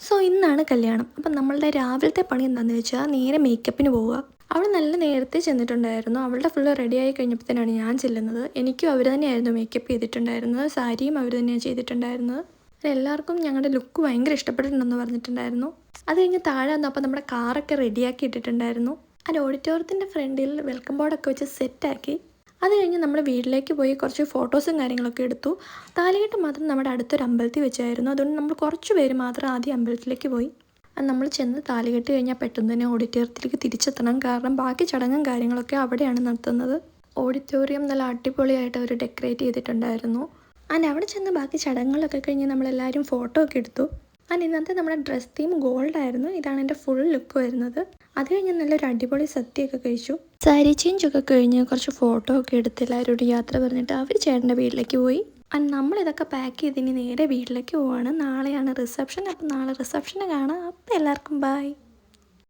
So ഇന്നാണ് കല്യാണം. അപ്പം നമ്മളുടെ രാവിലത്തെ പണി എന്താണെന്ന് വെച്ചാൽ നേരെ മേക്കപ്പിന് പോവുക. അവൾ നല്ല നേരത്തെ ചെന്നിട്ടുണ്ടായിരുന്നു. അവളുടെ ഫുള്ള് റെഡിയായി കഴിഞ്ഞപ്പോഴത്തേനാണ് ഞാൻ ചെല്ലുന്നത്. എനിക്കും അവർ തന്നെയായിരുന്നു മേക്കപ്പ് ചെയ്തിട്ടുണ്ടായിരുന്നത്. സാരിയും അവർ തന്നെയാണ് ചെയ്തിട്ടുണ്ടായിരുന്നത്. എല്ലാവർക്കും ഞങ്ങളുടെ ലുക്ക് ഭയങ്കര ഇഷ്ടപ്പെട്ടിട്ടുണ്ടെന്ന് പറഞ്ഞിട്ടുണ്ടായിരുന്നു. അത് കഴിഞ്ഞ് താഴെ വന്നപ്പോൾ നമ്മുടെ കാറൊക്കെ റെഡിയാക്കി ഇട്ടിട്ടുണ്ടായിരുന്നു. ആ ഓഡിറ്റോറിയത്തിൻ്റെ ഫ്രണ്ടിൽ വെൽക്കം ബോർഡൊക്കെ വെച്ച് സെറ്റാക്കി. അത് കഴിഞ്ഞ് നമ്മൾ വീട്ടിലേക്ക് പോയി കുറച്ച് ഫോട്ടോസും കാര്യങ്ങളൊക്കെ എടുത്തു. താലികെട്ട് മാത്രം നമ്മുടെ അടുത്തൊരു അമ്പലത്തിൽ വെച്ചായിരുന്നു. അതുകൊണ്ട് നമ്മൾ കുറച്ച് പേര് മാത്രം ആദ്യം അമ്പലത്തിലേക്ക് പോയി. നമ്മൾ ചെന്ന് താലികെട്ട് കഴിഞ്ഞാൽ പെട്ടെന്ന് തന്നെ ഓഡിറ്റോറിയത്തിലേക്ക് തിരിച്ചെത്തണം. കാരണം ബാക്കി ചടങ്ങും കാര്യങ്ങളൊക്കെ അവിടെയാണ് നടത്തുന്നത്. ഓഡിറ്റോറിയം നല്ല അടിപൊളിയായിട്ട് അവർ ഡെക്കറേറ്റ് ചെയ്തിട്ടുണ്ടായിരുന്നു. അവിടെ ചെന്ന് ബാക്കി ചടങ്ങുകളൊക്കെ കഴിഞ്ഞ് നമ്മളെല്ലാവരും ഫോട്ടോ ഒക്കെ എടുത്തു. ഇന്നത്തെ നമ്മുടെ ഡ്രസ് തീം ഗോൾഡായിരുന്നു. ഇതാണ് എൻ്റെ ഫുൾ ലുക്ക് വരുന്നത്. അത് കഴിഞ്ഞ് നല്ലൊരു അടിപൊളി സദ്യയൊക്കെ കഴിച്ചു. സാരി ചേഞ്ചൊക്കെ കഴിഞ്ഞ് കുറച്ച് ഫോട്ടോ ഒക്കെ എടുത്ത് എല്ലാവരോടും യാത്ര പറഞ്ഞിട്ട് അവർ ചേട്ടൻ്റെ വീട്ടിലേക്ക് പോയി. നമ്മളിതൊക്കെ പാക്ക് ചെയ്ത് ഇനി നേരെ വീട്ടിലേക്ക് പോവാണ്. നാളെയാണ് റിസപ്ഷൻ. അപ്പം നാളെ റിസപ്ഷന് കാണാം. അപ്പം എല്ലാവർക്കും ബൈ.